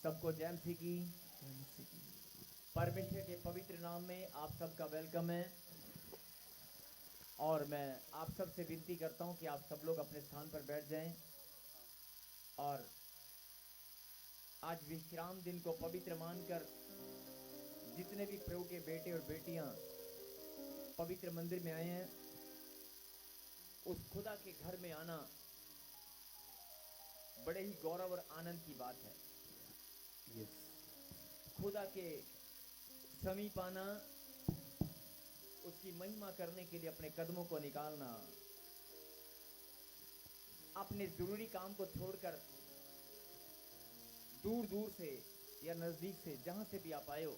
सबको जय मसीह की। परमेश्वर के पवित्र नाम में आप सबका वेलकम है और मैं आप सब से विनती करता हूं कि आप सब लोग अपने स्थान पर बैठ जाएं और आज विश्राम दिन को पवित्र मानकर जितने भी प्रभु के बेटे और बेटियां पवित्र मंदिर में आए हैं, उस खुदा के घर में आना बड़े ही गौरव और आनंद की बात है। खुदा के समीप आना, उसकी महिमा करने के लिए अपने कदमों को निकालना, अपने जरूरी काम को छोड़कर दूर दूर से या नजदीक से जहां से भी आप आए हो,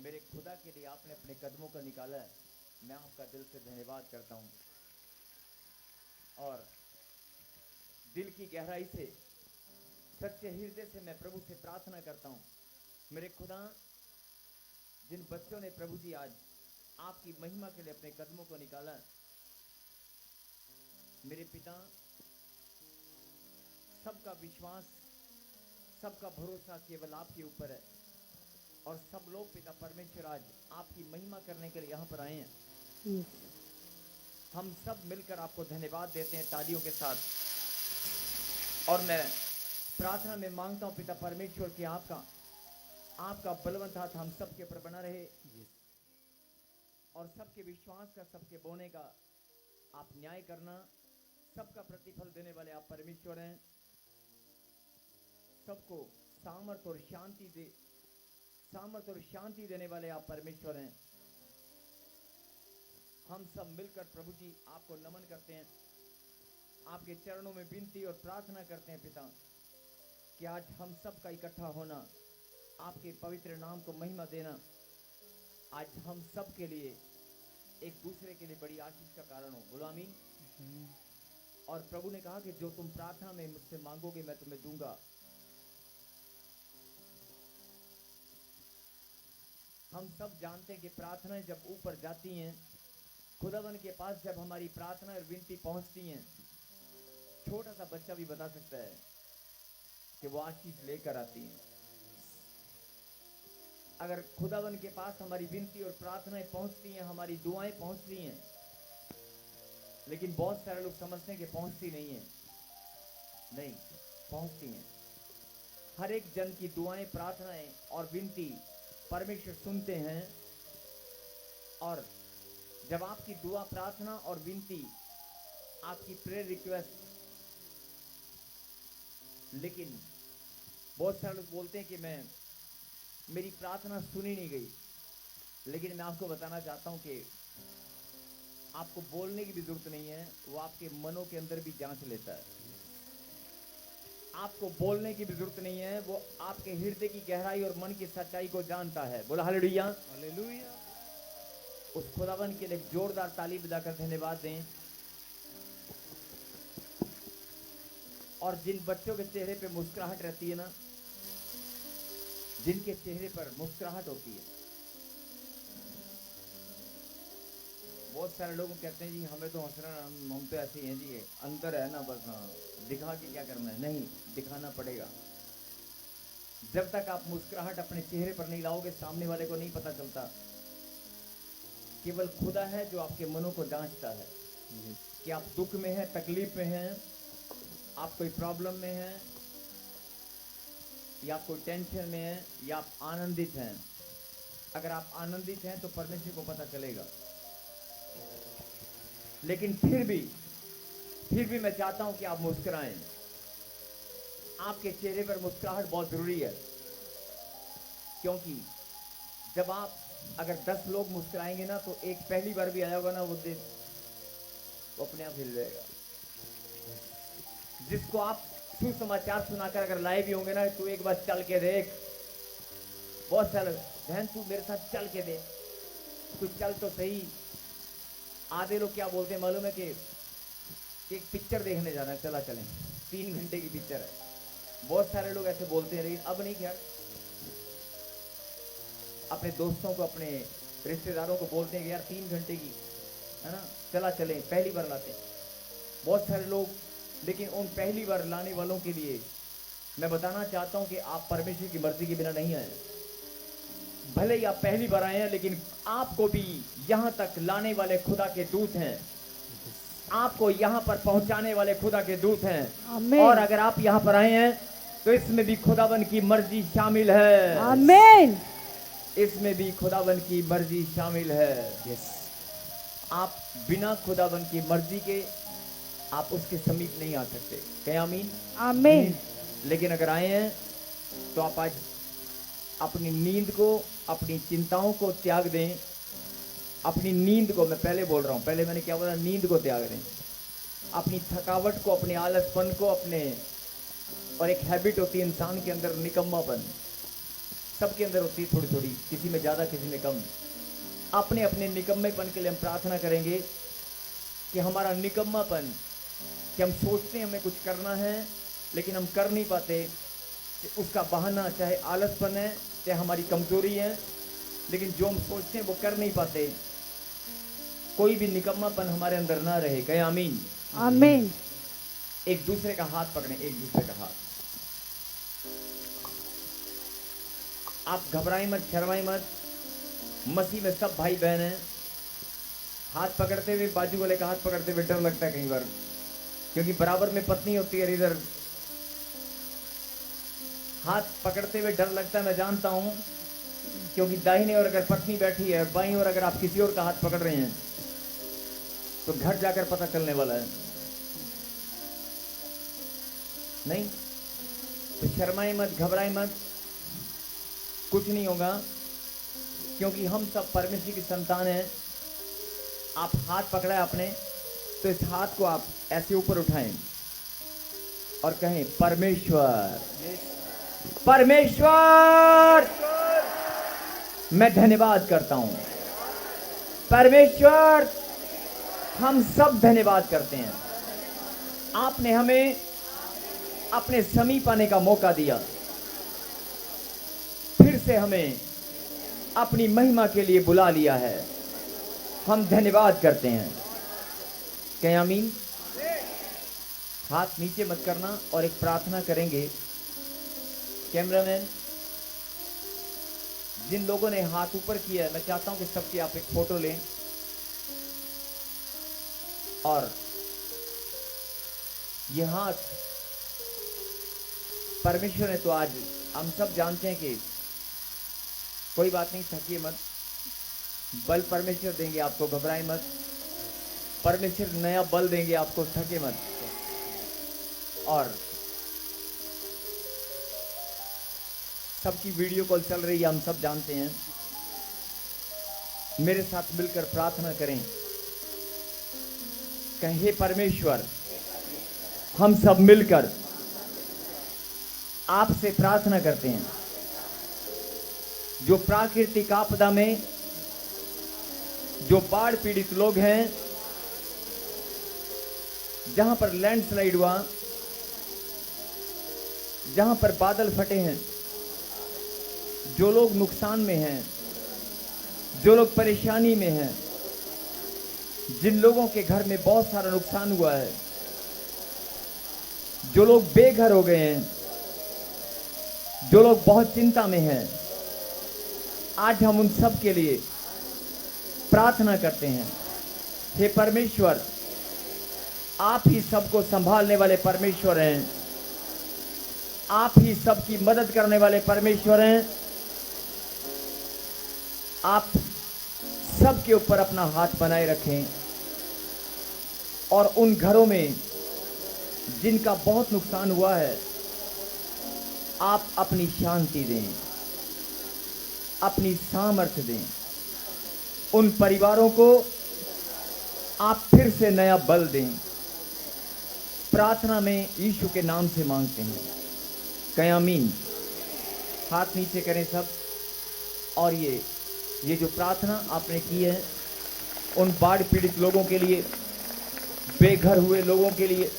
मेरे खुदा के लिए आपने अपने कदमों को निकाला है। मैं आपका दिल से धन्यवाद करता हूं और दिल की गहराई से सच्चे हृदय से मैं प्रभु से प्रार्थना करता हूं, मेरे खुदा, जिन बच्चों ने प्रभु जी आज आपकी महिमा के लिए अपने कदमों को निकाला, मेरे पिता, सबका विश्वास, सबका भरोसा केवल आपके ऊपर है और सब लोग पिता परमेश्वर आज आपकी महिमा करने के लिए यहाँ पर आए हैं। हम सब मिलकर आपको धन्यवाद देते हैं तालियों के साथ और मैं प्रार्थना में मांगता हूँ पिता परमेश्वर कि आपका बलवंत हाथ हम सबके ऊपर बना रहे और सबके विश्वास का, सबके बोने का आप न्याय करना, सबका प्रतिफल देने वाले आप परमेश्वर हैं। सबको सामर्थ और शांति देने वाले आप परमेश्वर हैं। हम सब मिलकर प्रभु जी आपको नमन करते हैं, आपके चरणों में विनती और प्रार्थना करते हैं पिता कि आज हम सब का इकट्ठा होना, आपके पवित्र नाम को महिमा देना, आज हम सब के लिए एक दूसरे के लिए बड़ी आशीष का कारण हो। बोलो आमीन। और प्रभु ने कहा कि जो तुम प्रार्थना में मुझसे मांगोगे मैं तुम्हें दूंगा। हम सब जानते हैं कि प्रार्थनाएं जब ऊपर जाती हैं, खुदावन के पास जब हमारी प्रार्थना और विनती पहुंचती हैं, छोटा सा बच्चा भी बता सकता है कि वो आशीष लेकर आती हैं। अगर खुदावन के पास हमारी विनती और प्रार्थनाएं पहुंचती हैं, हमारी दुआएं पहुंचती हैं, लेकिन बहुत सारे लोग समझते हैं कि पहुंचती नहीं है। नहीं, पहुंचती हैं। हर एक जन की दुआएं, प्रार्थनाएं और विनती परमेश्वर सुनते हैं और जब आपकी दुआ, प्रार्थना और विनती, आपकी प्रेयर रिक्वेस्ट, लेकिन बहुत सारे लोग बोलते हैं कि मेरी प्रार्थना सुनी नहीं गई, लेकिन मैं आपको बताना चाहता हूं कि आपको बोलने की भी जरूरत नहीं है, वो आपके मनों के अंदर भी जांच लेता है। आपको बोलने की भी जरूरत नहीं है, वो आपके हृदय की गहराई और मन की सच्चाई को जानता है। बोला हालेलुया। हालेलुया। उस खुदावन के लिए एक जोरदार ताली बजाकर धन्यवाद दें। और जिन बच्चों के चेहरे पे मुस्कुराहट रहती है ना, जिनके चेहरे पर मुस्कुराहट होती है, बहुत सारे लोग कहते हैं जी हमें तो हंसना, हम तो ऐसे ही हैं जी, अंदर है ना बस, हाँ दिखा के क्या करना है। नहीं, दिखाना पड़ेगा। जब तक आप मुस्कुराहट अपने चेहरे पर नहीं लाओगे, सामने वाले को नहीं पता चलता। केवल खुदा है जो आपके मनों को जांचता है कि आप दुख में हैं, तकलीफ में हैं, आप कोई प्रॉब्लम में हैं, या आप कोई टेंशन में हैं, या आप आनंदित हैं। अगर आप आनंदित हैं तो परमेश्वर को पता चलेगा। लेकिन फिर भी मैं चाहता हूं कि आप मुस्कुराएं। आपके चेहरे पर मुस्कुराहट बहुत जरूरी है, क्योंकि जब आप, अगर 10 लोग मुस्कुराएंगे ना, तो एक पहली बार भी आया होगा ना, वो अपने आप हिल जाएगा। जिसको आप सुसमाचार सुनाकर अगर लाए भी होंगे ना, तू एक बार चल के देख, बहुत सारे बहन तू मेरे साथ चल के देख, तू चल तो सही। आधे लोग क्या बोलते हैं मालूम है कि एक पिक्चर देखने जाना है, चला चलें, 3 घंटे की पिक्चर है। बहुत सारे लोग ऐसे बोलते हैं, लेकिन अब नहीं। खैर, अपने दोस्तों को, अपने रिश्तेदारों को बोलते हैं कि यार 3 घंटे की है ना, चला चलें, पहली बार लाते हैं बहुत सारे लोग। लेकिन उन पहली बार लाने वालों के लिए मैं बताना चाहता हूं कि आप परमेश्वर की मर्जी के बिना नहीं आए। भले ही आप पहली बार आए हैं, लेकिन आपको भी यहां तक लाने वाले खुदा के दूत हैं, आपको यहां पर पहुंचाने वाले खुदा के दूत हैं। आमीन। और अगर आप यहां पर आए हैं तो इसमें भी खुदावन की मर्जी शामिल है। आमीन। इसमें भी खुदावन की मर्जी शामिल है। यस, आप बिना खुदावन की मर्जी के आप उसके समीप नहीं आ सकते। क्या आमीन? आमीन। लेकिन अगर आए हैं तो आप आज अपनी नींद को, अपनी चिंताओं को त्याग दें। अपनी नींद को, मैं पहले बोल रहा हूं, पहले मैंने क्या बोला, नींद को त्याग दें। अपनी थकावट को, अपने आलसपन को, अपने, और एक हैबिट होती है इंसान के अंदर, निकम्मापन, सबके अंदर होती है थोड़ी थोड़ी, किसी में ज्यादा किसी में कम। अपने अपने निकम्मेपन के लिए हम प्रार्थना करेंगे कि हमारा निकम्मापन, कि हम सोचते हैं हमें कुछ करना है लेकिन हम कर नहीं पाते, उसका बहाना चाहे आलसपन है, चाहे हमारी कमजोरी है, लेकिन जो हम सोचते हैं वो कर नहीं पाते। कोई भी निकम्मापन हमारे अंदर ना रहे। कहे आमीन। आमीन। एक दूसरे का हाथ पकड़ें, एक दूसरे का हाथ। आप घबराई मत, शर्माई मत, मसीह में सब भाई बहन हैं। हाथ पकड़ते हुए, बाजू वाले का हाथ पकड़ते हुए डर लगता है कई बार, क्योंकि बराबर में पत्नी होती है, इधर हाथ पकड़ते हुए डर लगता है, मैं जानता हूं, क्योंकि दाहिने ओर अगर पत्नी बैठी है और बाईं ओर अगर आप किसी और का हाथ पकड़ रहे हैं तो घर जाकर पता चलने वाला है। नहीं तो शर्माए मत, घबराए मत, कुछ नहीं होगा, क्योंकि हम सब परमेश्वर की संतान हैं। आप हाथ पकड़ा है आपने, तो इस हाथ को आप ऐसे ऊपर उठाएं और कहें, परमेश्वर, परमेश्वर, मैं धन्यवाद करता हूं। परमेश्वर, हम सब धन्यवाद करते हैं। आपने हमें अपने समीप आने का मौका दिया, फिर से हमें अपनी महिमा के लिए बुला लिया है। हम धन्यवाद करते हैं। क्या आमीन? हाथ नीचे मत करना, और एक प्रार्थना करेंगे। कैमरामैन, जिन लोगों ने हाथ ऊपर किया है, मैं चाहता हूं कि सबकी आप एक फोटो लें। और यह हाथ परमेश्वर ने, तो आज हम सब जानते हैं कि कोई बात नहीं, थकिए मत, बल परमेश्वर देंगे आपको, घबराए मत, परमेश्वर नया बल देंगे आपको, थके मत। और सबकी वीडियो कॉल चल रही है, हम सब जानते हैं। मेरे साथ मिलकर प्रार्थना करें, कहें, हे परमेश्वर, हम सब मिलकर आपसे प्रार्थना करते हैं, जो प्राकृतिक आपदा में जो बाढ़ पीड़ित लोग हैं, जहां पर लैंडस्लाइड हुआ, जहां पर बादल फटे हैं, जो लोग नुकसान में हैं, जो लोग परेशानी में हैं, जिन लोगों के घर में बहुत सारा नुकसान हुआ है, जो लोग बेघर हो गए हैं, जो लोग बहुत चिंता में हैं, आज हम उन सब के लिए प्रार्थना करते हैं। हे परमेश्वर, आप ही सबको संभालने वाले परमेश्वर हैं, आप ही सबकी मदद करने वाले परमेश्वर हैं। आप सबके ऊपर अपना हाथ बनाए रखें, और उन घरों में जिनका बहुत नुकसान हुआ है, आप अपनी शांति दें, अपनी सामर्थ्य दें। उन परिवारों को आप फिर से नया बल दें। प्रार्थना में यीशु के नाम से मांगते हैं। कहें आमीन। हाथ नीचे करें सब। और ये जो प्रार्थना आपने की है, उन बाढ़ पीड़ित लोगों के लिए, बेघर हुए लोगों के लिए,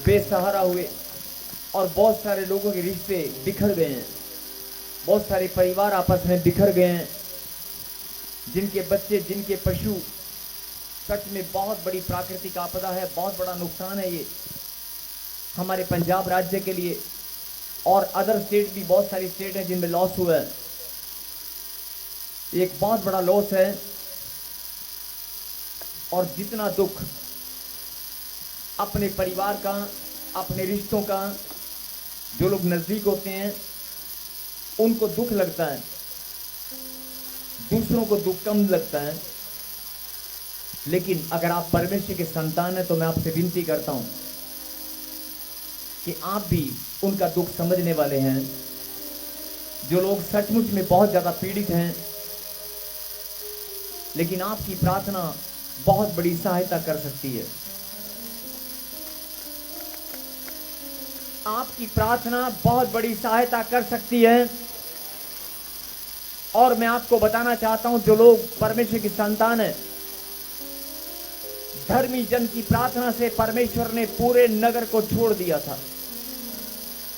बेसहारा हुए, और बहुत सारे लोगों के रिश्ते बिखर गए हैं, बहुत सारे परिवार आपस में बिखर गए हैं, जिनके बच्चे, जिनके पशु, सच में बहुत बड़ी प्राकृतिक आपदा है, बहुत बड़ा नुकसान है ये हमारे पंजाब राज्य के लिए, और अदर स्टेट भी बहुत सारी स्टेट हैं जिनमें लॉस हुआ है। एक बहुत बड़ा लॉस है। और जितना दुख अपने परिवार का, अपने रिश्तों का, जो लोग नजदीक होते हैं उनको दुख लगता है, दूसरों को दुख कम लगता है। लेकिन अगर आप परमेश्वर के संतान हैं तो मैं आपसे विनती करता हूं कि आप भी उनका दुख समझने वाले हैं। जो लोग सचमुच में बहुत ज्यादा पीड़ित हैं, लेकिन आपकी प्रार्थना बहुत बड़ी सहायता कर सकती है। आपकी प्रार्थना बहुत बड़ी सहायता कर सकती है। और मैं आपको बताना चाहता हूं, जो लोग परमेश्वर की संतान हैं, धर्मी जन की प्रार्थना से परमेश्वर ने पूरे नगर को छोड़ दिया था।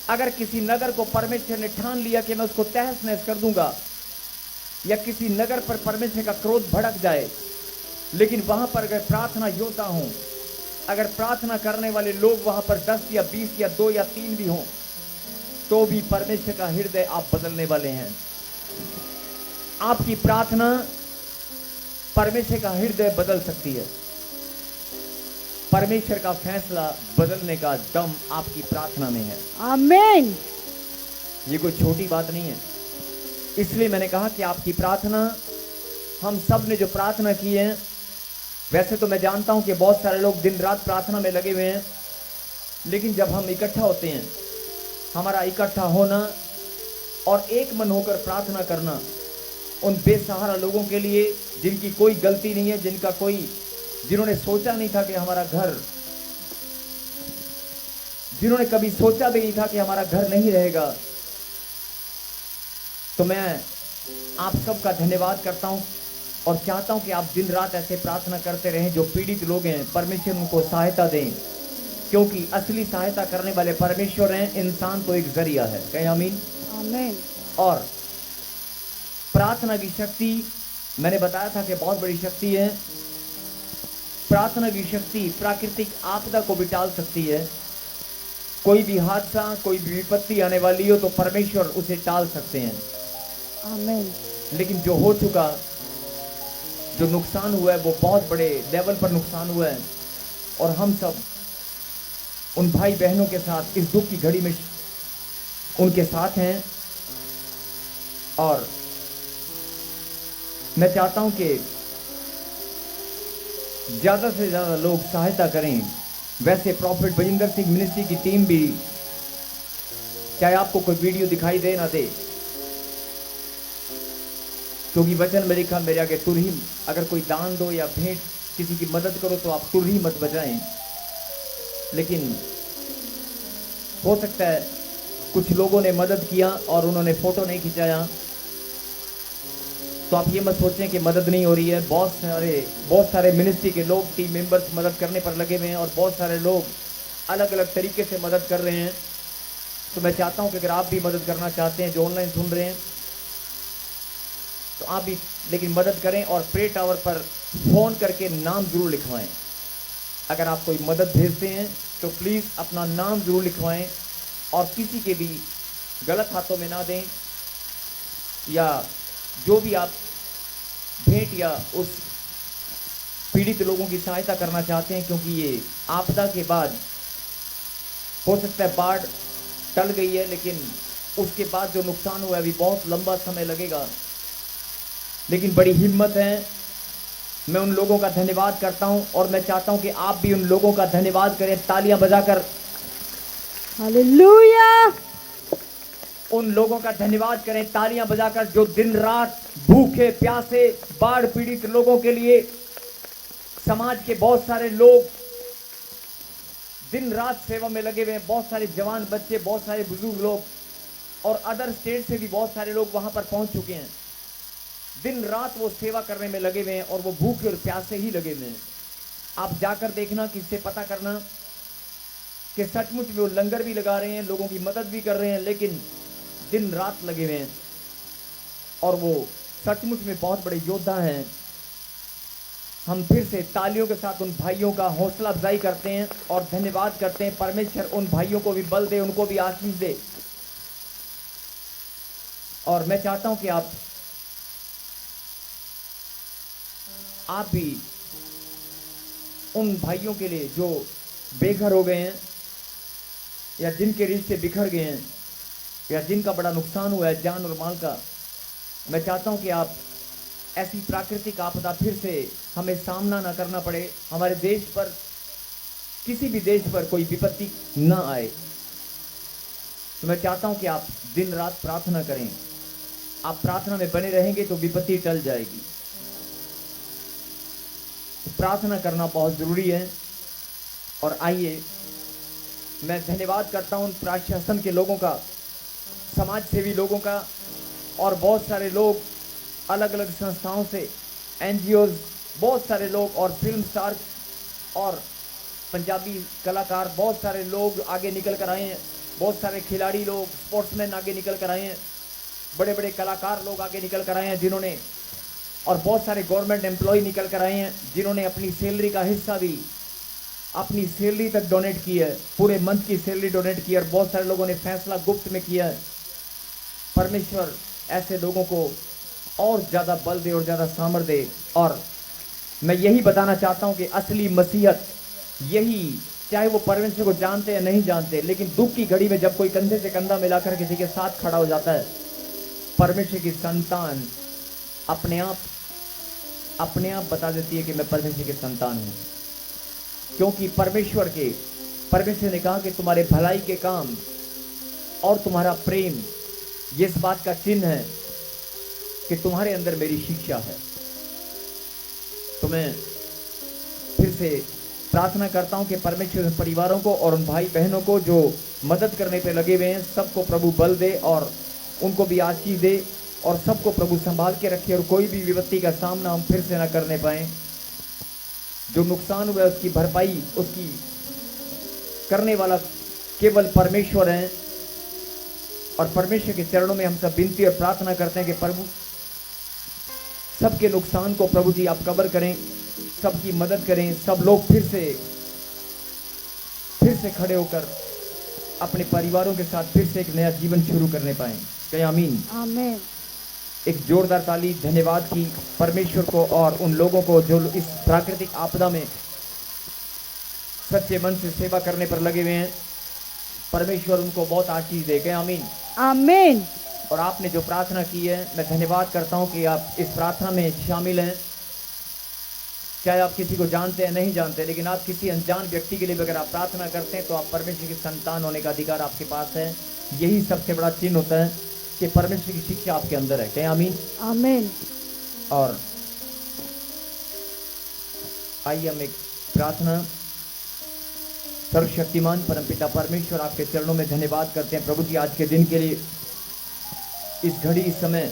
अगर किसी नगर को परमेश्वर ने ठान लिया कि मैं उसको तहस नहस कर दूंगा, या किसी नगर पर परमेश्वर का क्रोध भड़क जाए, लेकिन वहां पर अगर प्रार्थना योद्धा हूं, अगर प्रार्थना करने वाले लोग वहां पर 10 या 20 या 2 या 3 भी हों, तो भी परमेश्वर का हृदय आप बदलने वाले हैं। आपकी प्रार्थना परमेश्वर का हृदय बदल सकती है। परमेश्वर का फैसला बदलने का दम आपकी प्रार्थना में है। आमीन। ये कोई छोटी बात नहीं है। इसलिए मैंने कहा कि आपकी प्रार्थना, हम सब ने जो प्रार्थना की है, वैसे तो मैं जानता हूं कि बहुत सारे लोग दिन रात प्रार्थना में लगे हुए हैं, लेकिन जब हम इकट्ठा होते हैं, हमारा इकट्ठा होना और एक मन होकर प्रार्थना करना उन बेसहारा लोगों के लिए जिनकी कोई गलती नहीं है, जिन्होंने सोचा नहीं था कि हमारा घर, जिन्होंने कभी सोचा भी नहीं था कि हमारा घर नहीं रहेगा, तो मैं आप सबका धन्यवाद करता हूं और चाहता हूं कि आप दिन रात ऐसे प्रार्थना करते रहें। जो पीड़ित लोग हैं, परमेश्वर उनको सहायता दें, क्योंकि असली सहायता करने वाले परमेश्वर हैं, इंसान तो एक जरिया है। कहें आमीन। आमीन। और प्रार्थना की शक्ति, मैंने बताया था कि बहुत बड़ी शक्ति है। प्रार्थना की शक्ति प्राकृतिक आपदा को भी टाल सकती है। कोई भी हादसा, कोई भी विपत्ति आने वाली हो तो परमेश्वर उसे टाल सकते हैं। आमीन। लेकिन जो हो चुका, जो नुकसान हुआ है, वो बहुत बड़े लेवल पर नुकसान हुआ है, और हम सब उन भाई बहनों के साथ इस दुख की घड़ी में उनके साथ हैं। और मैं चाहता हूं कि ज्यादा से ज्यादा लोग सहायता करें। वैसे प्रॉफिट बजिंदर सिंह मिनिस्ट्री की टीम भी, चाहे आपको कोई वीडियो दिखाई दे ना दे, क्योंकि वचन में लिखा, मेरे आगे तुरही, अगर कोई दान दो या भेंट किसी की मदद करो तो आप तुरही मत बजाएं। लेकिन हो सकता है कुछ लोगों ने मदद किया और उन्होंने फोटो नहीं खिंचाया, तो आप ये मत सोचें कि मदद नहीं हो रही है। बहुत सारे मिनिस्ट्री के लोग, टीम मेंबर्स मदद करने पर लगे हुए हैं, और बहुत सारे लोग अलग अलग तरीके से मदद कर रहे हैं। तो मैं चाहता हूं कि अगर आप भी मदद करना चाहते हैं, जो ऑनलाइन सुन रहे हैं, तो आप भी लेकिन मदद करें। और प्रे टावर पर फोन करके नाम जरूर लिखवाएं। अगर आप कोई मदद भेजते हैं तो प्लीज अपना नाम जरूर लिखवाएं, और किसी के भी गलत हाथों में ना दें। या जो भी आप भेंट या उस पीड़ित लोगों की सहायता करना चाहते हैं, क्योंकि ये आपदा के बाद हो सकता है बाढ़ टल गई है, लेकिन उसके बाद जो नुकसान हुआ है अभी बहुत लंबा समय लगेगा। लेकिन बड़ी हिम्मत है। मैं उन लोगों का धन्यवाद करता हूं, और मैं चाहता हूं कि आप भी उन लोगों का धन्यवाद करें, तालियां बजाकर। हालेलुया। उन लोगों का धन्यवाद करें तालियां बजाकर, जो दिन रात भूखे प्यासे बाढ़ पीड़ित लोगों के लिए, समाज के बहुत सारे लोग दिन रात सेवा में लगे हुए हैं। बहुत सारे जवान बच्चे, बहुत सारे बुजुर्ग लोग, और अदर स्टेट से भी बहुत सारे लोग वहां पर पहुंच चुके हैं। दिन रात वो सेवा करने में लगे हुए हैं, और वो भूखे और प्यासे ही लगे हुए हैं। आप जाकर देखना, किससे पता करना कि सचमुच में वो लंगर भी लगा रहे हैं, लोगों की मदद भी कर रहे हैं, लेकिन दिन रात लगे हुए हैं, और वो सचमुच में बहुत बड़े योद्धा हैं। हम फिर से तालियों के साथ उन भाइयों का हौसला अफजाई करते हैं और धन्यवाद करते हैं। परमेश्वर उन भाइयों को भी बल दे, उनको भी आशीष दे, और मैं चाहता हूं कि आप भी उन भाइयों के लिए जो बेघर हो गए हैं या जिनके रिश्ते बिखर गए हैं या जिनका बड़ा नुकसान हुआ है जान और माल का, मैं चाहता हूं कि आप ऐसी प्राकृतिक आपदा फिर से हमें सामना ना करना पड़े, हमारे देश पर, किसी भी देश पर कोई विपत्ति न आए। तो मैं चाहता हूं कि आप दिन रात प्रार्थना करें। आप प्रार्थना में बने रहेंगे तो विपत्ति टल जाएगी। तो प्रार्थना करना बहुत जरूरी है। और आइए, मैं धन्यवाद करता हूं प्रशासन के लोगों का, समाज सेवी लोगों का, और बहुत सारे लोग अलग अलग संस्थाओं से, एनजीओ, बहुत सारे लोग, और फिल्म स्टार और पंजाबी कलाकार, बहुत सारे लोग आगे निकल कर आए हैं। बहुत सारे खिलाड़ी लोग, स्पोर्ट्समैन आगे निकल कर आए हैं। बड़े बड़े कलाकार लोग आगे निकल कर आए हैं जिन्होंने, और बहुत सारे गवर्नमेंट एम्प्लॉय निकल कर आए हैं जिन्होंने अपनी सैलरी का हिस्सा भी, अपनी सैलरी तक डोनेट की है, पूरे मंथ की सैलरी डोनेट की है। और बहुत सारे लोगों ने फैसला गुप्त में किया है। परमेश्वर ऐसे लोगों को और ज़्यादा बल दे और ज़्यादा सामर्थ्य दे। और मैं यही बताना चाहता हूँ कि असली मसीहत यही, चाहे वो परमेश्वर को जानते या नहीं जानते, लेकिन दुख की घड़ी में जब कोई कंधे से कंधा मिलाकर किसी के साथ खड़ा हो जाता है, परमेश्वर की संतान अपने आप बता देती है कि मैं परमेश्वर की संतान हूँ। क्योंकि परमेश्वर ने कहा कि तुम्हारे भलाई के काम और तुम्हारा प्रेम ये इस बात का चिन्ह है कि तुम्हारे अंदर मेरी शिक्षा है। तो मैं फिर से प्रार्थना करता हूं कि परमेश्वर परिवारों को और उन भाई बहनों को जो मदद करने पे लगे हुए हैं, सबको प्रभु बल दे और उनको भी आशीष दे, और सबको प्रभु संभाल के रखे, और कोई भी विपत्ति का सामना हम फिर से ना करने पाए। जो नुकसान हुआ है उसकी भरपाई, उसकी करने वाला केवल परमेश्वर है। और परमेश्वर के चरणों में हम सब विनती और प्रार्थना करते हैं कि प्रभु सबके नुकसान को प्रभु जी आप कवर करें, सबकी मदद करें, सब लोग फिर से खड़े होकर अपने परिवारों के साथ फिर से एक नया जीवन शुरू करने पाएं। कहें आमीन। आमीन। एक जोरदार ताली धन्यवाद की परमेश्वर को और उन लोगों को जो इस प्राकृतिक आपदा में सच्चे मन से सेवा करने पर लगे हुए हैं। परमेश्वर उनको बहुत आशीष दे। कहें आमीन। आमीन। और आपने जो प्रार्थना की है, मैं धन्यवाद करता हूं कि आप इस प्रार्थना में शामिल हैं। चाहे आप किसी को जानते हैं नहीं जानते, लेकिन आप किसी अनजान व्यक्ति के लिए अगर आप प्रार्थना करते हैं तो आप परमेश्वर की संतान होने का अधिकार आपके पास है। यही सबसे बड़ा चिन्ह होता है कि परमेश्वर की शिक्षा आपके अंदर है। कहें आमीन। आमीन। और आइए हम एक प्रार्थना। सर्वशक्तिमान परमपिता परमेश्वर, आपके चरणों में धन्यवाद करते हैं प्रभु जी आज के दिन के लिए, इस घड़ी, इस समय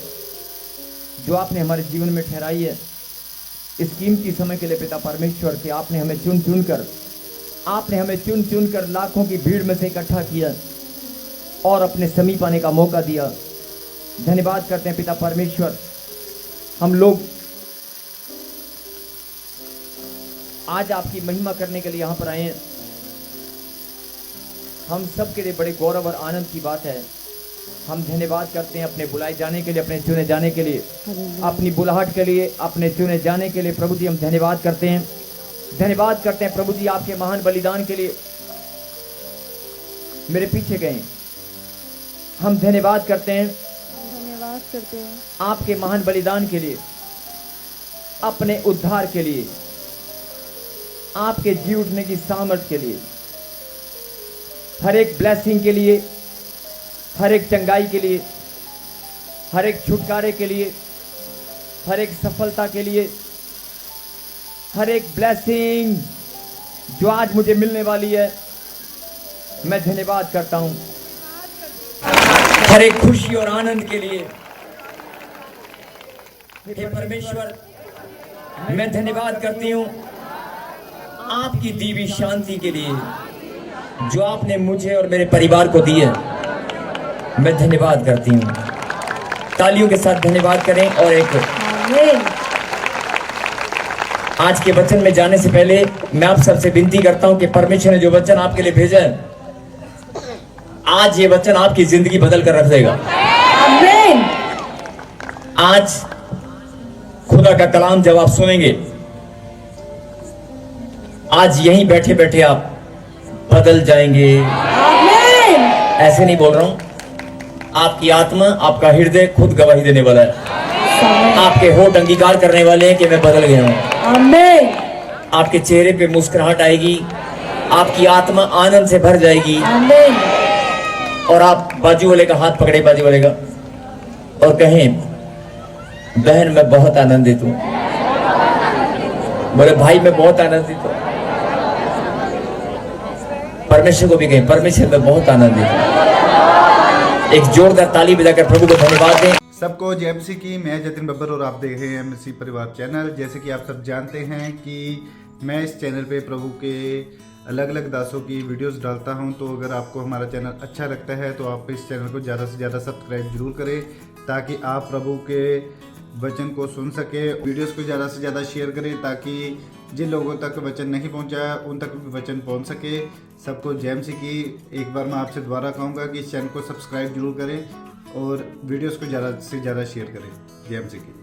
जो आपने हमारे जीवन में ठहराई है, इस कीमती समय के लिए पिता परमेश्वर कि आपने हमें चुन चुन कर लाखों की भीड़ में से इकट्ठा किया और अपने समीप आने का मौका दिया। धन्यवाद करते हैं पिता परमेश्वर। हम लोग आज आपकी महिमा करने के लिए यहाँ पर आए हैं। हम सब के लिए बड़े गौरव और आनंद की बात है। हम धन्यवाद करते हैं अपने बुलाए जाने के लिए, अपने चुने जाने के लिए, अपनी बुलाहट के लिए, अपने चुने जाने के लिए। प्रभु जी हम धन्यवाद करते हैं प्रभु जी आपके महान बलिदान के लिए। मेरे पीछे गए, हम धन्यवाद करते हैं आपके महान बलिदान के लिए, अपने उद्धार के लिए, आपके जी उठने की सामर्थ के लिए, हर एक ब्लेसिंग के लिए, हर एक चंगाई के लिए, हर एक छुटकारे के लिए, हर एक सफलता के लिए, हर एक ब्लेसिंग जो आज मुझे मिलने वाली है, मैं धन्यवाद करता हूं। हर एक खुशी और आनंद के लिए हे परमेश्वर, मैं धन्यवाद करती हूं आपकी दी हुई शांति के लिए जो आपने मुझे और मेरे परिवार को दी है। मैं धन्यवाद करती हूँ। तालियों के साथ धन्यवाद करें। और एक आज के वचन में जाने से पहले मैं आप सबसे विनती करता हूँ कि परमेश्वर ने जो वचन आपके लिए भेजा है, आज ये वचन आपकी जिंदगी बदल कर रख देगा। आज खुदा का कलाम जब आप सुनेंगे, आज यहीं बैठे बैठे आप बदल जाएंगे। आमेन। ऐसे नहीं बोल रहा हूं, आपकी आत्मा, आपका हृदय खुद गवाही देने वाला है। आपके होठ अंगीकार करने वाले हैं कि मैं बदल गया हूं। आमेन। आपके चेहरे पे मुस्कुराहट आएगी, आपकी आत्मा आनंद से भर जाएगी। आमेन। और आप बाजू वाले का हाथ पकड़े, बाजू वाले का, और कहें, बहन मैं बहुत आनंदित हूं। बोले भाई मैं बहुत आनंदित हूं। परमेश्वर को भी कहें, परमेश्वर मैं बहुत आनंदित हूं। एक जोरदार ताली बजाकर प्रभु को धन्यवाद दें। सबको जय मसीह की। मैं जतिन बब्बर और आप देख रहे हैं मसीह परिवार चैनल। जैसे कि आप सब जानते हैं कि मैं इस चैनल पे प्रभु के अलग अलग दासों की वीडियोस डालता हूं, तो अगर आपको हमारा चैनल अच्छा लगता है तो आप इस चैनल को ज़्यादा से ज़्यादा सब्सक्राइब जरूर करें, ताकि आप प्रभु के वचन को सुन सके। वीडियोस को ज़्यादा से ज़्यादा शेयर करें, ताकि जिन लोगों तक वचन नहीं पहुंचा उन तक भी वचन पहुंच सके। सबको जय मसीह की। एक बार मैं आपसे दोबारा कहूँगा कि इस चैनल को सब्सक्राइब जरूर करें और वीडियोस को ज़्यादा से ज़्यादा शेयर करें। जय मसीह की।